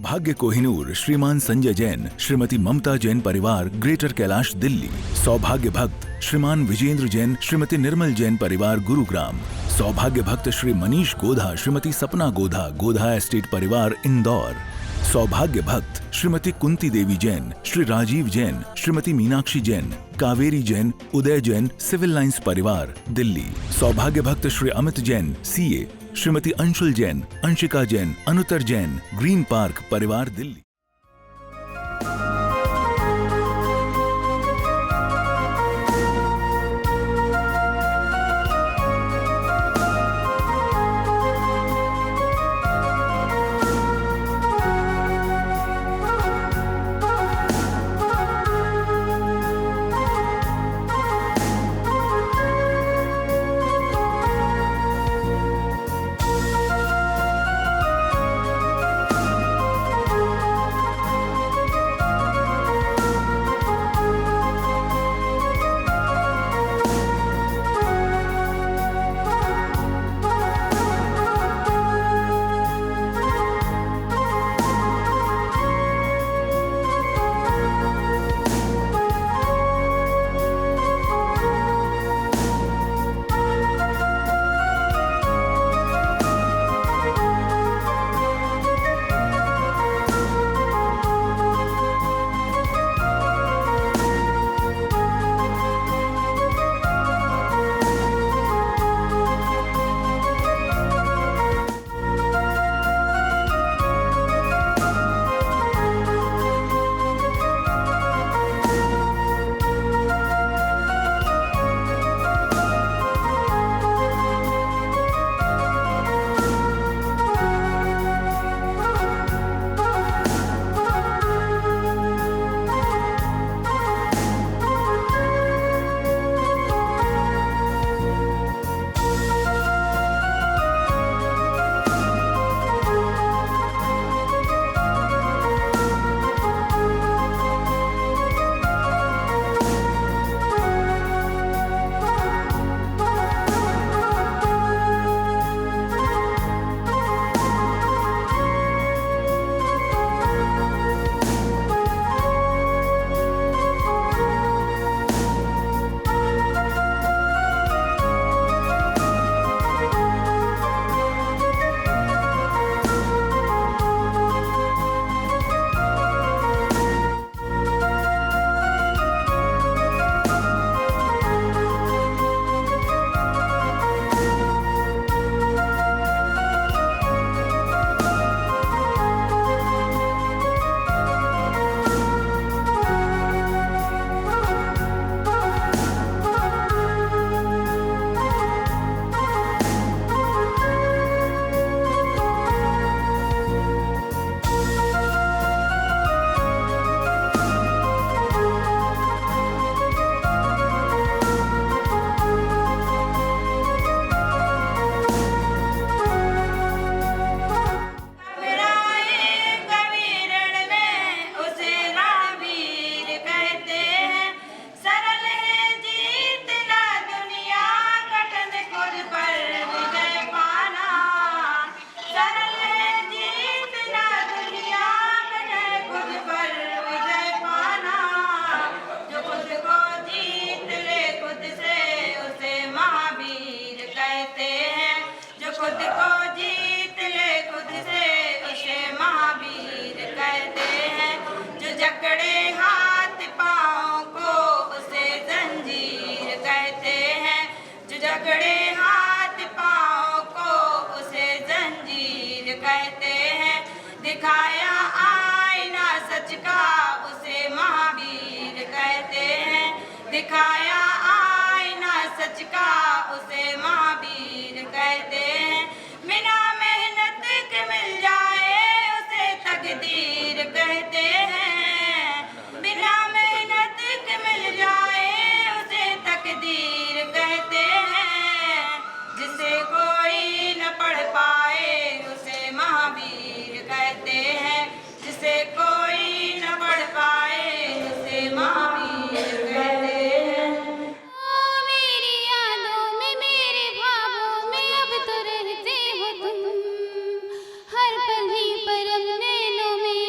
सौभाग्य कोहिनूर श्रीमान संजय जैन, श्रीमती ममता जैन परिवार, ग्रेटर कैलाश, दिल्ली। सौभाग्य भक्त श्रीमान विजेंद्र जैन, श्रीमती निर्मल जैन परिवार, गुरुग्राम। सौभाग्य भक्त श्री मनीष गोधा, श्रीमती सपना गोधा, गोधा एस्टेट परिवार, इंदौर। सौभाग्य भक्त श्रीमती कुंती देवी जैन, श्री राजीव जैन, श्रीमती मीनाक्षी जैन, कावेरी जैन, उदय जैन, सिविल लाइंस परिवार, दिल्ली। सौभाग्य भक्त Shri Amit Jain, CA, Shrimati Anshul Jain, Anshika Jain, Anuttar Jain, green park परिवार, दिल्ली। दिखाया आईना सच का उसे महावीर कहते हैं। दिखाया आईना सच का उसे महावीर कहते हैं। बिना मेहनत के मिल जाए उसे तकदीर कहते हैं। बिना मेहनत के मिल जाए उसे तकदीर कहते हैं। जिसे कोई न पढ़ पाए उसे महावीर कहते हैं। जिसे कोई न पढ़ पाए उसे महावीर कहते हैं। मेरी यादों में मेरे ख्वाबों में अब तो रहते हो तुम। हर पल ही परम नैनों में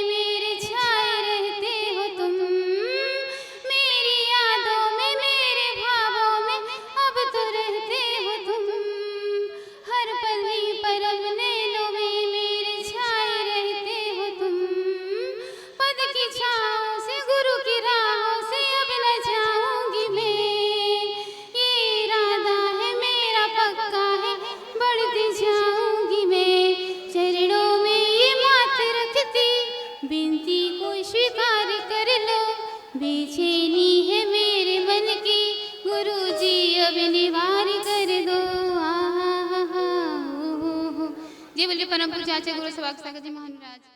स्वीकार कर लो। बेचैनी है मेरे मन की, गुरुजी अब निवार कर दो। जी बोलिए परम पूज्य आचार्य गुरु सवाक सागर जी महाराज की।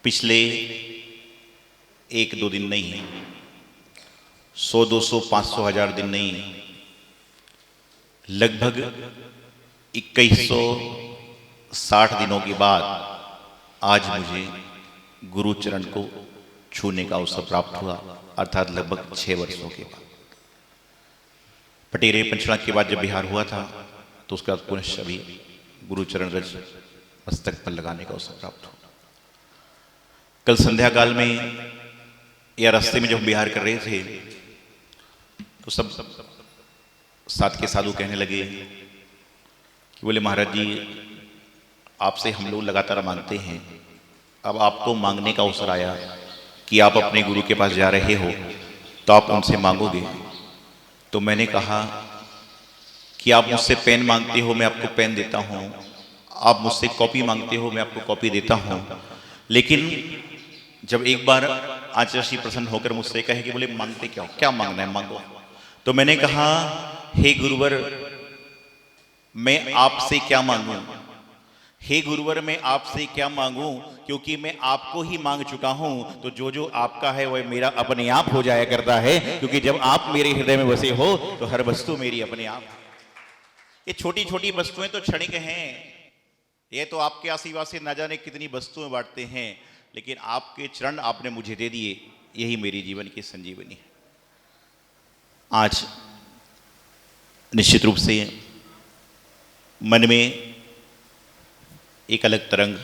पिछले 1-2 दिन नहीं, 100, 200, 500, 1000 दिन नहीं, लगभग 2160 दिनों के बाद आज मुझे गुरु चरण को छूने का अवसर प्राप्त हुआ, अर्थात लगभग 6 वर्षों के बाद। पटेरे पंचड़ा के बाद जब बिहार हुआ था तो उसके बाद पुनः सभी गुरु चरण रज मस्तक पर लगाने का अवसर प्राप्त हुआ। कल संध्या काल में या रास्ते में जब बिहार कर रहे थे तो सब साथ के साधु कहने लगे कि बोले महाराज जी, आपसे हम लोग लगातार मांगते हैं, अब आपको मांगने का अवसर आया कि आप अपने गुरु के पास जा रहे हो तो आप उनसे मांगोगे। तो मैंने कहा कि आप मुझसे पेन मांगते हो, मैं आपको पेन देता हूँ, आप मुझसे कॉपी मांगते हो, मैं आपको कॉपी देता हूँ। लेकिन जब एक बार आचार्य श्री प्रसन्न होकर मुझसे कहे कि बोले मांगते क्या हो, क्या मांगना है मांगो, तो मैंने कहा हे गुरुवर, मैं आपसे क्या मांगूं, हे गुरुवर मैं आपसे क्या मांगूं, क्योंकि मैं आपको ही मांग चुका हूं, तो जो जो आपका है वह मेरा अपने आप हो जाया करता है, क्योंकि जब आप मेरे हृदय में बसे हो तो हर वस्तु मेरी अपने आप। ये छोटी छोटी वस्तुएं तो क्षणिक हैं, ये तो आपके आशीर्वाद से न जाने कितनी वस्तुएं बांटते हैं, लेकिन आपके चरण आपने मुझे दे दिए, यही मेरी जीवन की संजीवनी है। आज निश्चित रूप से मन में एक अलग तरंग,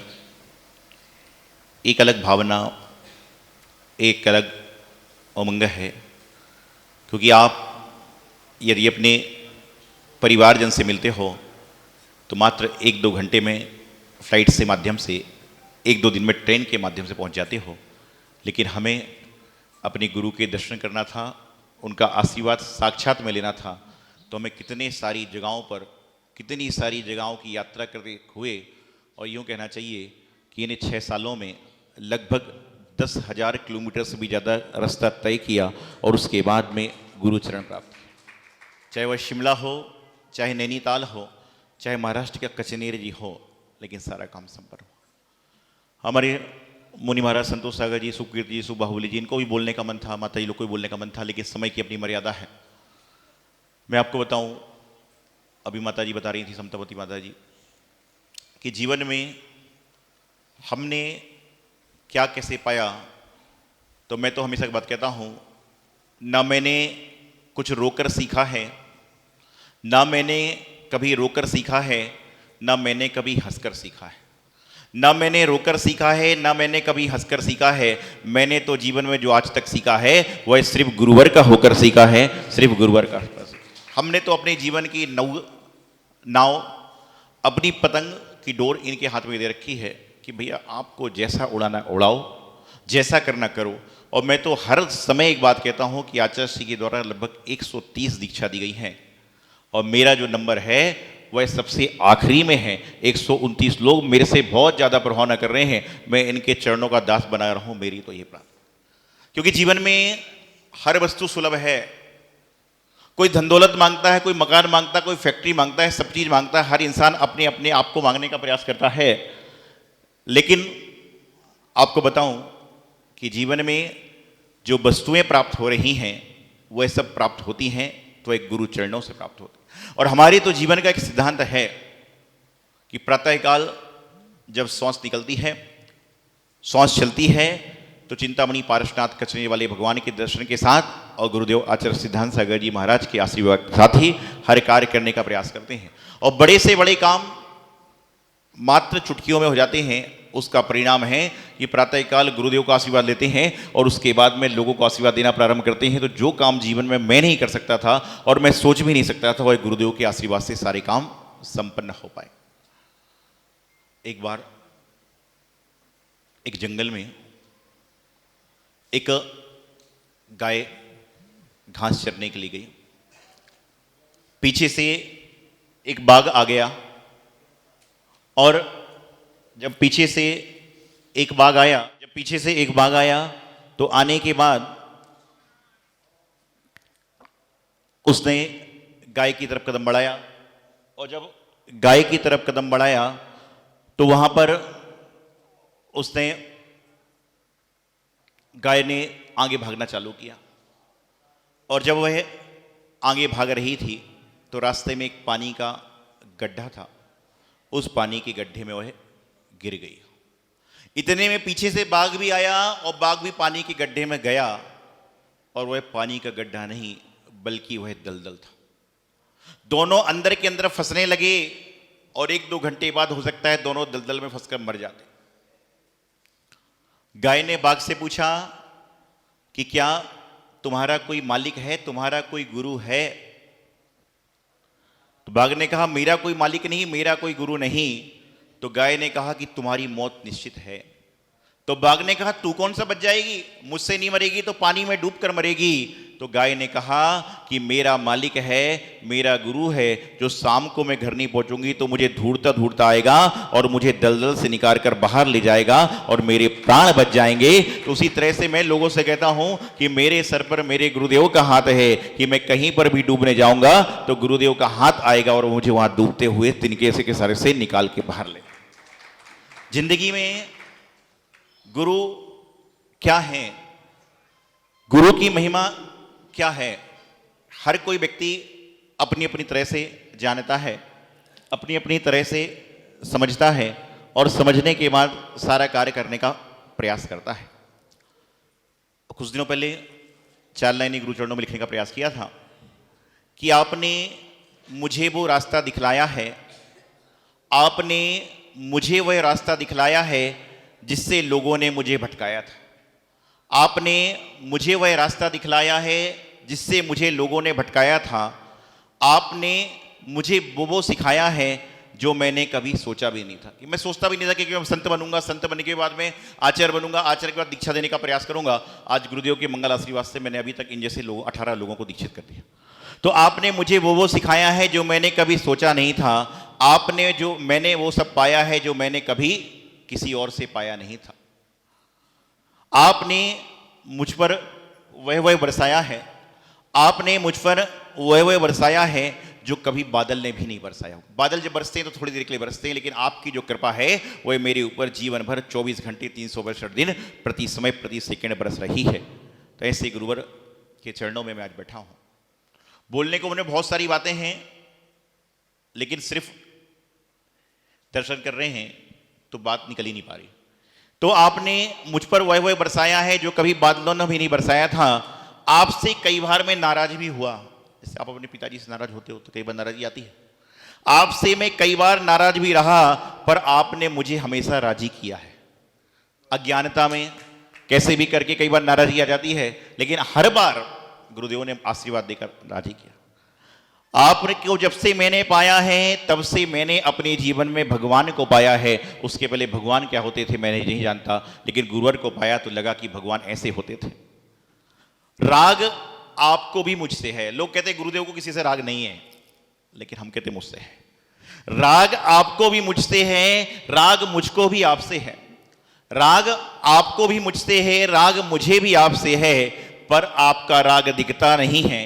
एक अलग भावना, एक अलग उमंग है, क्योंकि आप यदि अपने परिवारजन से मिलते हो तो मात्र 1-2 घंटे में फ्लाइट से माध्यम से, 1-2 दिन में ट्रेन के माध्यम से पहुंच जाते हो, लेकिन हमें अपने गुरु के दर्शन करना था, उनका आशीर्वाद साक्षात में लेना था, तो हमें कितनी सारी जगहों की यात्रा करते हुए, और यूँ कहना चाहिए कि इन्हें 6 सालों में लगभग 10,000 किलोमीटर से भी ज़्यादा रास्ता तय किया, और उसके बाद में गुरु चरण प्राप्त किया। चाहे वह शिमला हो, चाहे नैनीताल हो, चाहे महाराष्ट्र का कचनेर जी हो, लेकिन सारा काम संपन्न हो। हमारे मुनि महाराज संतोष सागर जी, सुखकीर्ति जी, सुबाहुबली जी, इनको भी बोलने का मन था, माता जी लोग को भी बोलने का मन था, लेकिन समय की अपनी मर्यादा है। मैं आपको बताऊं, अभी माता जी बता रही थी, समतावती माता जी, कि जीवन में हमने क्या कैसे पाया। तो मैं तो हमेशा एक बात कहता हूं, ना मैंने कुछ रोकर सीखा है, ना मैंने कभी रोकर सीखा है, ना मैंने कभी हंसकर सीखा है। ना मैंने रोकर सीखा है, ना मैंने कभी हंसकर सीखा है। मैंने तो जीवन में जो आज तक सीखा है वह सिर्फ गुरुवर का होकर सीखा है, सिर्फ गुरुवर का। हमने तो अपने जीवन की नाव, अपनी पतंग की डोर इनके हाथ में दे रखी है कि भैया आपको जैसा उड़ाना उड़ाओ, जैसा करना करो। और मैं तो हर समय एक बात कहता हूं कि आचार्य श्री के द्वारा लगभग 130 दीक्षा दी गई हैं और मेरा जो नंबर है वह सबसे आखिरी में है। 129 लोग मेरे से बहुत ज़्यादा प्रभाव न कर रहे हैं, मैं इनके चरणों का दास बना रहा हूं, मेरी तो ये प्रार्थना। क्योंकि जीवन में हर वस्तु सुलभ है। कोई धन दौलत मांगता है, कोई मकान मांगता है, कोई फैक्ट्री मांगता है, सब चीज़ मांगता है। हर इंसान अपने अपने आप को मांगने का प्रयास करता है। लेकिन आपको बताऊं कि जीवन में जो वस्तुएं प्राप्त हो रही हैं वह सब प्राप्त होती हैं तो एक गुरु चरणों से प्राप्त होती है। और हमारी तो जीवन का एक सिद्धांत है कि प्रातःकाल जब श्वास निकलती है, श्वास चलती है, तो चिंतामणि पारसनाथ कचरे वाले भगवान के दर्शन के साथ और गुरुदेव आचार्य सिद्धांत सागर जी महाराज के आशीर्वाद के साथ ही हर कार्य करने का प्रयास करते हैं। और बड़े से बड़े काम मात्र चुटकियों में हो जाते हैं। उसका परिणाम है कि प्रातःकाल गुरुदेव का आशीर्वाद लेते हैं और उसके बाद में लोगों को आशीर्वाद देना प्रारंभ करते हैं। तो जो काम जीवन में मैं नहीं कर सकता था और मैं सोच भी नहीं सकता था, वह गुरुदेव के आशीर्वाद से सारे काम संपन्न हो पाए। एक बार एक जंगल में एक गाय घास चरने के लिए गई। पीछे से एक बाघ आ गया और जब पीछे से एक बाघ आया तो आने के बाद उसने गाय की तरफ कदम बढ़ाया। और जब गाय की तरफ कदम बढ़ाया तो वहां पर उसने गाय ने आगे भागना चालू किया। और जब वह आगे भाग रही थी तो रास्ते में एक पानी का गड्ढा था। उस पानी के गड्ढे में वह गिर गई। इतने में पीछे से बाघ भी आया और बाघ भी पानी के गड्ढे में गया। और वह पानी का गड्ढा नहीं बल्कि वह दलदल था। दोनों अंदर के अंदर फंसने लगे और 1-2 घंटे बाद हो सकता है दोनों दलदल में फंसकर मर जाते। गाय ने बाघ से पूछा कि क्या तुम्हारा कोई मालिक है, तुम्हारा कोई गुरु है? तो बाघ ने कहा मेरा कोई मालिक नहीं, मेरा कोई गुरु नहीं। तो गाय ने कहा कि तुम्हारी मौत निश्चित है। तो बाघ ने कहा तू कौन सा बच जाएगी, मुझसे नहीं मरेगी तो पानी में डूबकर मरेगी। तो गाय ने कहा कि मेरा मालिक है, मेरा गुरु है, जो शाम को मैं घर नहीं पहुंचूंगी तो मुझे ढूंढता ढूंढता आएगा और मुझे दलदल से निकाल कर बाहर ले जाएगा और मेरे प्राण बच जाएंगे। तो उसी तरह से मैं लोगों से कहता हूं कि मेरे सर पर मेरे गुरुदेव का हाथ है कि मैं कहीं पर भी डूबने जाऊंगा तो गुरुदेव का हाथ आएगा और मुझे वहां डूबते हुए तिनके के सारे से निकाल के बाहर ले। जिंदगी में गुरु क्या है, गुरु की महिमा क्या है, हर कोई व्यक्ति अपनी अपनी तरह से जानता है, अपनी अपनी तरह से समझता है और समझने के बाद सारा कार्य करने का प्रयास करता है। कुछ दिनों पहले 4 लाइनें गुरु चरणों में लिखने का प्रयास किया था कि आपने मुझे वो रास्ता दिखलाया है, आपने मुझे वह रास्ता दिखलाया है जिससे लोगों ने मुझे भटकाया था। आपने मुझे वह रास्ता दिखलाया है जिससे मुझे लोगों ने भटकाया था। आपने मुझे वो सिखाया है जो मैंने कभी सोचा भी नहीं था, कि मैं सोचता भी नहीं था कि मैं संत बनूंगा, संत बनने के बाद में आचार्य बनूंगा, आचार्य के बाद दीक्षा देने का प्रयास करूंगा। आज गुरुदेव के मंगल आशीर्वाद से मैंने अभी तक इन जैसे 18 लोगों को दीक्षित कर दिया। तो आपने मुझे वो सिखाया है जो मैंने कभी सोचा नहीं था। आपने जो मैंने वो सब पाया है जो मैंने कभी किसी और से पाया नहीं था। आपने मुझ पर वह बरसाया है, आपने मुझ पर वह बरसाया है जो कभी बादल ने भी नहीं बरसाया। बादल जब बरसते हैं तो थोड़ी देर के लिए बरसते हैं, लेकिन आपकी जो कृपा है वह मेरे ऊपर जीवन भर 24 घंटे 362 दिन प्रति समय प्रति सेकंड बरस रही है। तो ऐसे गुरुवर के चरणों में मैं आज बैठा हूं। बोलने को उन्हें बहुत सारी बातें हैं, लेकिन सिर्फ दर्शन कर रहे हैं तो बात निकल ही नहीं पा रही। तो आपने मुझ पर वह बरसाया है जो कभी बादलों ने भी नहीं बरसाया था। आपसे कई बार मैं नाराज भी हुआ, जैसे आप अपने पिताजी से नाराज होते हो तो कई बार नाराजगी आती है। आपसे मैं कई बार नाराज भी रहा, पर आपने मुझे हमेशा राजी किया है। अज्ञानता में कैसे भी करके कई बार नाराजगी आ जाती है, लेकिन हर बार गुरुदेव ने आशीर्वाद देकर राजी किया। आपने को जब से मैंने पाया है तब से मैंने अपने जीवन में भगवान को पाया है। उसके पहले भगवान क्या होते थे मैंने नहीं जानता, लेकिन गुरुवर को पाया तो लगा कि भगवान ऐसे होते थे। राग आपको भी मुझसे है। लोग कहते हैं गुरुदेव को किसी से राग नहीं है, लेकिन हम कहते मुझसे है। राग आपको भी मुझसे है, राग मुझको भी आपसे है। राग आपको भी मुझसे है, राग मुझे भी आपसे है, पर आपका राग दिखता नहीं है।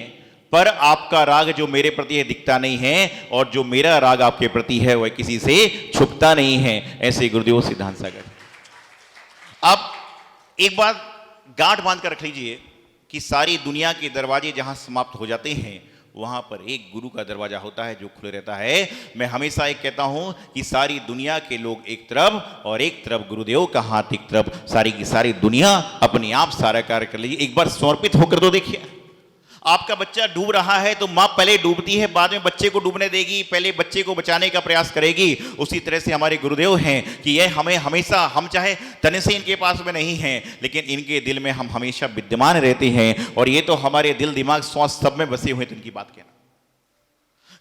पर आपका राग जो मेरे प्रति है दिखता नहीं है, और जो मेरा राग आपके प्रति है वह किसी से छुपता नहीं है। ऐसे गुरुदेव सिद्धांत सागर। अब एक बात गांठ बांध कर रख लीजिए कि सारी दुनिया के दरवाजे जहां समाप्त हो जाते हैं वहां पर एक गुरु का दरवाजा होता है जो खुले रहता है। मैं हमेशा एक कहता हूं कि सारी दुनिया के लोग एक तरफ और एक तरफ गुरुदेव का हाथ एक तरफ, सारी की सारी दुनिया अपने आप सारा कार्य कर लीजिए। एक बार समर्पित होकर तो देखिए। आपका बच्चा डूब रहा है तो मां पहले डूबती है, बाद में बच्चे को डूबने देगी, पहले बच्चे को बचाने का प्रयास करेगी। उसी तरह से हमारे गुरुदेव हैं कि यह हमें हमेशा, हम चाहे तन से इनके पास में नहीं हैं, लेकिन इनके दिल में हम हमेशा विद्यमान रहते हैं। और ये तो हमारे दिल दिमाग श्वास सब में बसे हुए, तो इनकी बात कहना।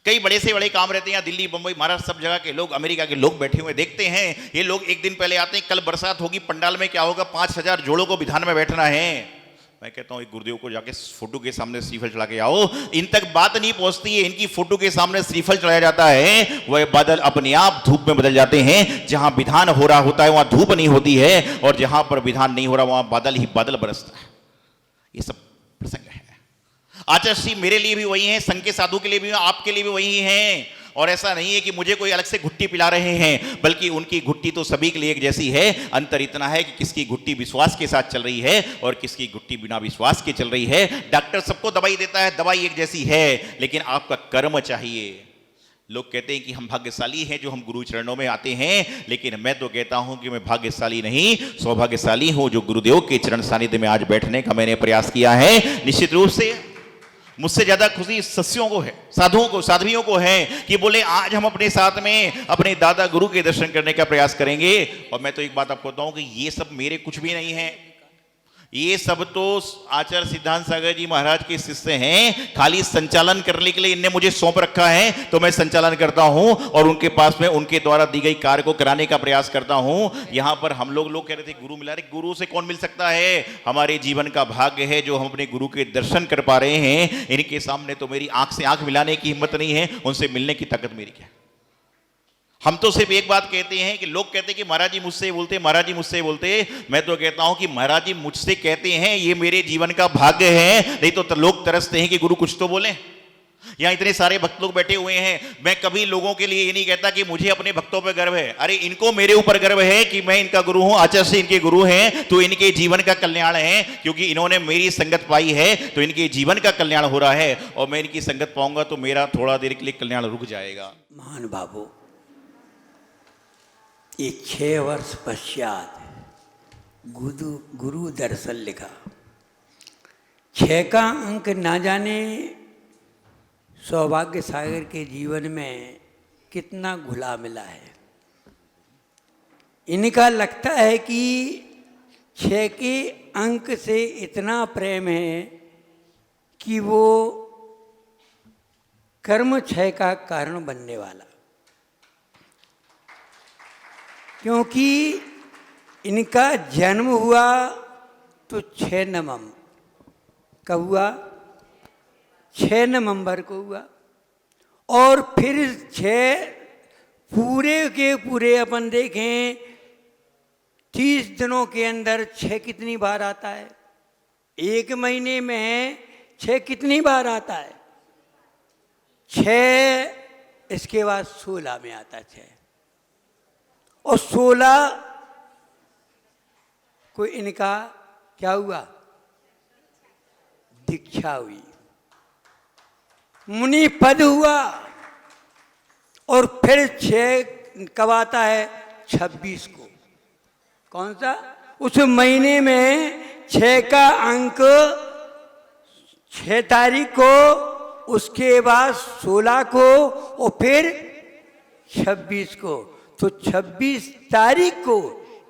कई बड़े से बड़े काम रहते हैं, दिल्ली बंबई महाराष्ट्र सब जगह के लोग, अमेरिका के लोग बैठे हुए देखते हैं। ये लोग एक दिन पहले आते हैं, कल बरसात होगी, पंडाल में क्या होगा, 5000 जोड़ों को विधान में बैठना है। मैं कहता हूं एक गुरुदेव को जाके फोटो के सामने श्रीफल चढ़ा के आओ। इन तक बात नहीं पहुंचती है, इनकी फोटो के सामने श्रीफल चढ़ाया जाता है, वह बादल अपने आप धूप में बदल जाते हैं। जहां विधान हो रहा होता है वहां धूप नहीं होती है, और जहां पर विधान नहीं हो रहा वहां बादल ही बादल बरसता है। ये सब प्रसंग है। आचार्य श्री मेरे लिए भी वही है, संघ के साधु के लिए भी, आपके लिए भी वही है। और ऐसा नहीं है कि मुझे कोई अलग से घुट्टी पिला रहे हैं, बल्कि उनकी घुट्टी तो सभी के लिए एक जैसी है। अंतर इतना है कि किसकी घुट्टी विश्वास के साथ चल रही है और किसकी घुट्टी बिना विश्वास के चल रही है। डॉक्टर सबको दवाई देता है, दवाई एक जैसी है, लेकिन आपका कर्म चाहिए। लोग कहते हैं कि हम भाग्यशाली हैं जो हम गुरु चरणों में आते हैं, लेकिन मैं तो कहता हूं कि मैं भाग्यशाली नहीं सौभाग्यशाली हूं जो गुरुदेव के चरण सानिध्य में आज बैठने का मैंने प्रयास किया है। निश्चित रूप से मुझसे ज्यादा खुशी सस्यों को है, साधुओं को, साध्वियों को है कि बोले आज हम अपने साथ में अपने दादा गुरु के दर्शन करने का प्रयास करेंगे। और मैं तो एक बात आपको बताऊं कि ये सब मेरे कुछ भी नहीं है, ये सब तो आचार्य सिद्धांत सागर जी महाराज के शिष्य हैं। खाली संचालन करने के लिए इनने मुझे सौंप रखा है, तो मैं संचालन करता हूं और उनके पास में उनके द्वारा दी गई कार्य को कराने का प्रयास करता हूं। यहां पर हम लोग कह रहे थे गुरु मिला रहे, गुरु से कौन मिल सकता है? हमारे जीवन का भाग्य है जो हम अपने गुरु के दर्शन कर पा रहे हैं। इनके सामने तो मेरी आंख से आंख मिलाने की हिम्मत नहीं है, उनसे मिलने की ताकत मेरी क्या। हम तो सिर्फ एक बात कहते हैं कि लोग कहते हैं कि महाराज जी मुझसे बोलते, महाराज जी मुझसे बोलते। मैं तो कहता हूं कि महाराज जी मुझसे कहते हैं, ये मेरे जीवन का भाग्य है। नहीं तो लोग तरसते हैं कि गुरु कुछ तो बोले। यहां इतने सारे भक्त लोग बैठे हुए हैं, मैं कभी लोगों के लिए ये नहीं कहता कि मुझे अपने भक्तों पर गर्व है। अरे इनको मेरे ऊपर गर्व है कि मैं इनका गुरु हूं, आचार्य से इनके गुरु हैं, तो इनके जीवन का कल्याण है। क्योंकि इन्होंने मेरी संगत पाई है तो इनके जीवन का कल्याण हो रहा है, और मैं इनकी संगत पाऊंगा तो मेरा थोड़ा देर के लिए कल्याण रुक जाएगा। महान बाबू, ये 6 वर्ष पश्चात गुरु दर्शन लिखा। 6 का अंक ना जाने सौभाग्य सागर के जीवन में कितना घुला मिला है। इनका लगता है कि 6 के अंक से इतना प्रेम है कि वो कर्म 6 का कारण बनने वाला। क्योंकि इनका जन्म हुआ तो 6 नवंबर कब हुआ? 6 नवंबर को हुआ। और फिर 6 पूरे के पूरे अपन देखें 30 दिनों के अंदर 6 कितनी बार आता है? 1 महीने में 6 कितनी बार आता है? 6 इसके बाद 16 में आता 6 और 16 को इनका क्या हुआ, दीक्षा हुई, मुनि पद हुआ। और फिर 6 कब आता है, 26 को। कौन सा, उस महीने में 6 का अंक 6 तारीख को, उसके बाद 16 को और फिर 26 को। तो 26 तारीख को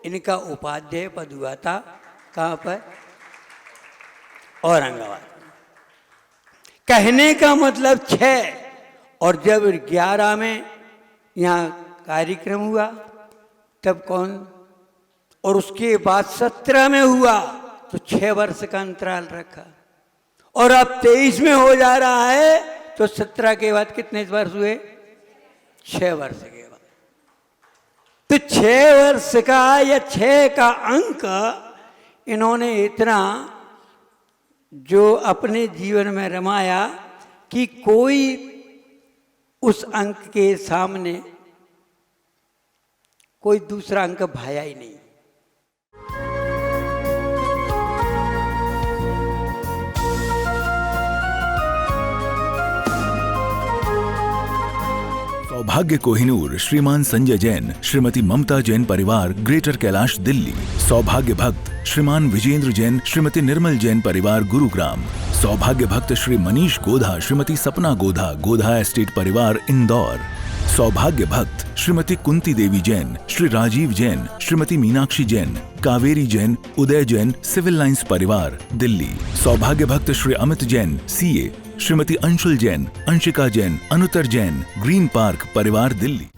इनका उपाध्याय पद हुआ था। कहाँ पर, औरंगाबाद। कहने का मतलब 6, और जब 11 में यहाँ कार्यक्रम हुआ तब कौन, और उसके बाद 17 में हुआ, तो 6 वर्ष का अंतराल रखा। और अब 23 में हो जा रहा है, तो 17 के बाद कितने वर्ष हुए, 6 वर्ष के बाद। तो 6 वर्ष का या 6 का अंक इन्होंने इतना जो अपने जीवन में रमाया कि कोई उस अंक के सामने कोई दूसरा अंक भाया ही नहीं। सौभाग्य कोहिनूर श्रीमान संजय जैन, श्रीमती ममता जैन परिवार, ग्रेटर कैलाश दिल्ली। सौभाग्य भक्त श्रीमान विजेंद्र जैन, श्रीमती निर्मल जैन परिवार, गुरुग्राम। सौभाग्य भक्त श्री मनीष गोधा, श्रीमती सपना गोधा, गोधा एस्टेट परिवार, इंदौर। सौभाग्य भक्त श्रीमती कुंती देवी जैन, श्री राजीव जैन, श्रीमती मीनाक्षी जैन, कावेरी जैन, उदय जैन, सिविल लाइंस परिवार, दिल्ली। सौभाग्य भक्त Shri Amit Jain, CA, Shrimati Anshul Jain, Anshika Jain, Anuttar Jain, green park परिवार, दिल्ली।